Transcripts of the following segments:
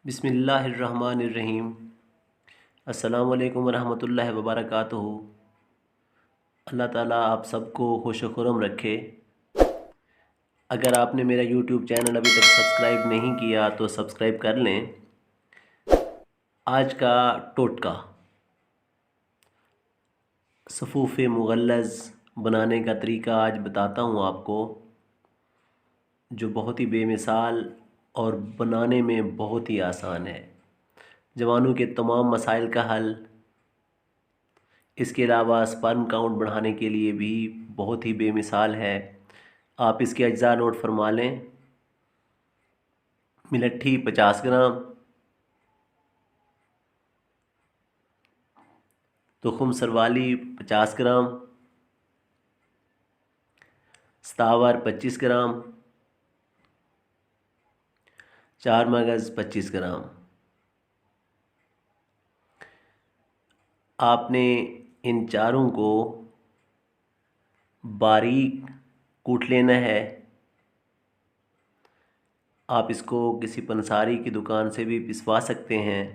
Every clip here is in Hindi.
बिस्मिल्लाहिर्रहमानिर्रहीम। अस्सलामुअलैकुम वरहमतुल्लाहि वबरकातुहू। अल्लाह ताला आप सबको खुश खुरम रखे। अगर आपने मेरा यूट्यूब चैनल अभी तक सब्सक्राइब नहीं किया तो सब्सक्राइब कर लें। आज का टोटका सफ़ूफ़ मुग़ल्लज़ बनाने का तरीका आज बताता हूँ आपको, जो बहुत ही बेमिसाल और बनाने में बहुत ही आसान है। जवानों के तमाम मसाइल का हल। इसके अलावा स्पर्म काउंट बढ़ाने के लिए भी बहुत ही बेमिसाल है। आप इसके अज्जा नोट फरमा लें। मिलट्ठी 50 ग्राम, तुखम सरवाली 50 ग्राम, सतावर 25 ग्राम, 4 मगज़ 25 ग्राम। आपने इन चारों को बारीक कूट लेना है। आप इसको किसी पंसारी की दुकान से भी पिसवा सकते हैं।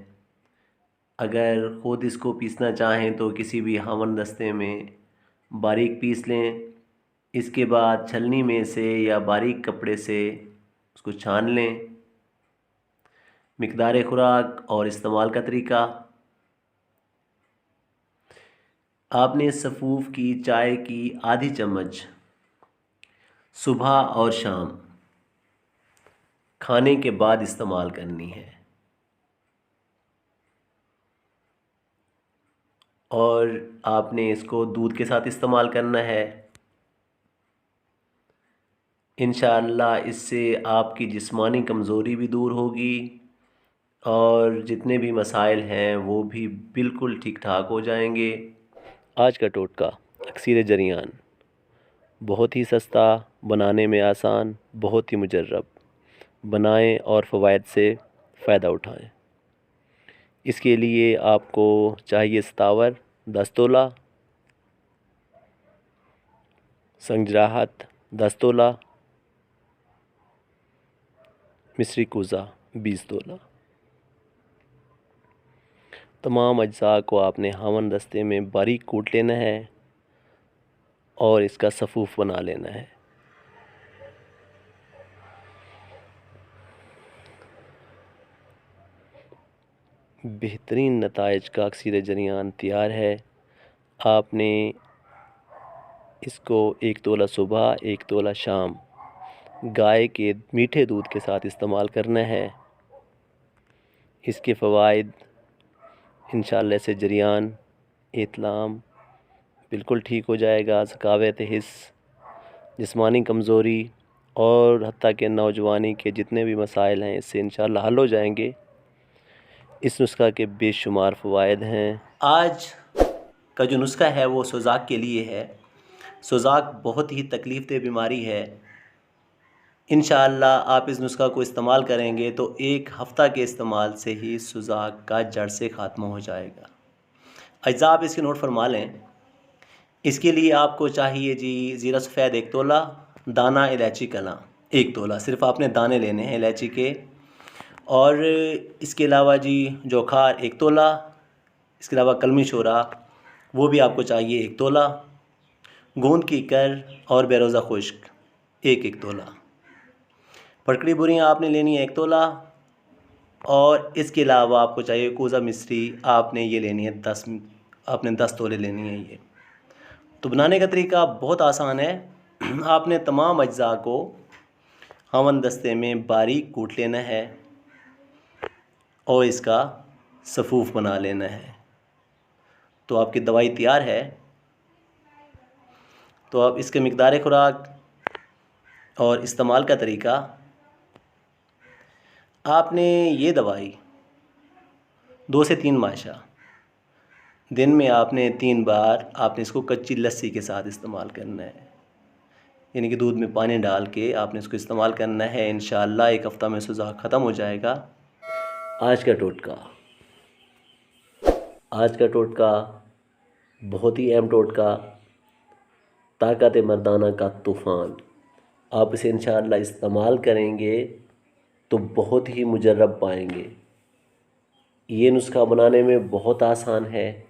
अगर ख़ुद इसको पीसना चाहें तो किसी भी हावन दस्ते में बारीक पीस लें। इसके बाद छलनी में से या बारीक कपड़े से उसको छान लें। मिक़दार खुराक और इस्तेमाल का तरीका, आपने सफ़ूफ़ की चाय की आधी चम्मच सुबह और शाम खाने के बाद इस्तेमाल करनी है और आपने इसको दूध के साथ इस्तेमाल करना है। इंशाअल्लाह इससे आपकी जिस्मानी कमज़ोरी भी दूर होगी और जितने भी मसाइल हैं वो भी बिल्कुल ठीक ठाक हो जाएंगे। आज का टोटका अक्सीर जरियान, बहुत ही सस्ता, बनाने में आसान, बहुत ही मुजर्रब। बनाएं और फ़वाइद से फ़ायदा उठाएं। इसके लिए आपको चाहिए सतावर 10 तोला, संगजराहत 10 तोला, मिस्री कुज़ा 20 तोला। तमाम अज्जा को आपने हावन दस्ते में बारीक कूट लेना है और इसका सफ़ूफ़ बना लेना है। बेहतरीन नताइज का अक्सीर जरियान तैयार है। आपने इसको 1 तोला सुबह 1 तोला शाम गाय के मीठे दूध के साथ इस्तेमाल करना है। इसके फ़वाइद इंशाअल्लाह से जरियान, इत्लाम बिल्कुल ठीक हो जाएगा। ज़कावत हिस्स, जिस्मानी कमज़ोरी और हत्ता के नौजवानी के जितने भी मसाइल हैं इससे इंशाअल्लाह हल हो जाएंगे। इस नुस्खा के बेशुमार फ़वाइद हैं। आज का जो नुस्खा है वो सोज़ाक के लिए है। सोज़ाक बहुत ही तकलीफ़देह बीमारी है। इंशाअल्लाह आप इस नुस्खा को इस्तेमाल करेंगे तो 1 हफ़्ता के इस्तेमाल से ही सोज़ाक का जड़ से ख़ात्मा हो जाएगा। अज्जा आप इसके नोट फरमा लें। इसके लिए आपको चाहिए जी ज़ीरा सफ़ेद 1 तोला, दाना इलायची कला 1 तोला, सिर्फ़ आपने दाने लेने हैं इलायची के। और इसके अलावा जी जोखार 1 तोला, इसके अलावा कलमी शोरा वो भी आपको चाहिए 1 तोला, गोंद की कर और बेरोज़ा खुश्क 1-1 तोला, फटकड़ी बुरियाँ आपने लेनी है 1 तोला और इसके अलावा आपको चाहिए कूज़ा मिस्री, आपने ये लेनी है 10 तोले लेनी है ये। तो बनाने का तरीका बहुत आसान है। आपने तमाम अज्जा को हवन दस्ते में बारीक कूट लेना है और इसका सफ़ूफ़ बना लेना है। तो आपकी दवाई तैयार है। तो अब इसके मिक़दार खुराक और इस्तेमाल का तरीका, आपने ये दवाई 2 से 3 माशा दिन में आपने 3 बार आपने इसको कच्ची लस्सी के साथ इस्तेमाल करना है। यानी कि दूध में पानी डाल के आपने इसको इस्तेमाल करना है। इंशाअल्लाह 1 हफ़्ता में सोज़ाक ख़त्म हो जाएगा। आज का टोटका बहुत ही अहम टोटका, ताकत मर्दाना का तूफ़ान। आप इसे इंशाअल्लाह इस्तेमाल करेंगे तो बहुत ही मुजर्रब पाएंगे। ये नुस्खा बनाने में बहुत आसान है,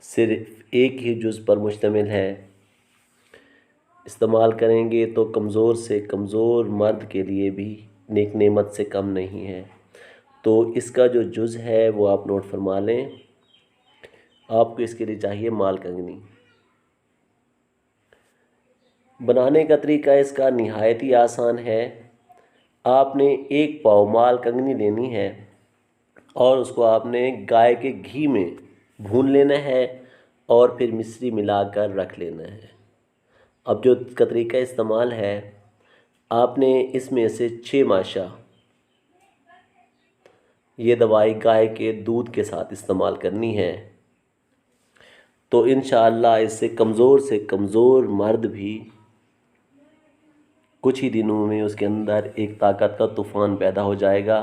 सिर्फ एक ही जुज़ पर मुश्तमिल है। इस्तेमाल करेंगे तो कमज़ोर से कमज़ोर मर्द के लिए भी नेक नेमत से कम नहीं है। तो इसका जो जुज़ है वो आप नोट फरमा लें। आपको इसके लिए चाहिए माल कंगनी। बनाने का तरीका इसका निहायत ही आसान है। आपने 1 पाव माल कंगनी लेनी है और उसको आपने गाय के घी में भून लेना है और फिर मिश्री मिलाकर रख लेना है। अब जो इसका तरीका इस्तेमाल है, आपने इसमें से 6 माशा ये दवाई गाय के दूध के साथ इस्तेमाल करनी है। तो इंशाअल्लाह इससे कमज़ोर से कमज़ोर मर्द भी कुछ ही दिनों में उसके अंदर एक ताकत का तूफ़ान पैदा हो जाएगा।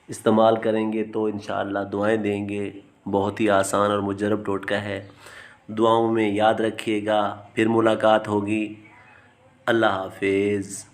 इस्तेमाल करेंगे तो इंशाअल्लाह दुआएं देंगे। बहुत ही आसान और मुजरब टोटका है। दुआओं में याद रखिएगा। फिर मुलाकात होगी। अल्लाह हाफिज़।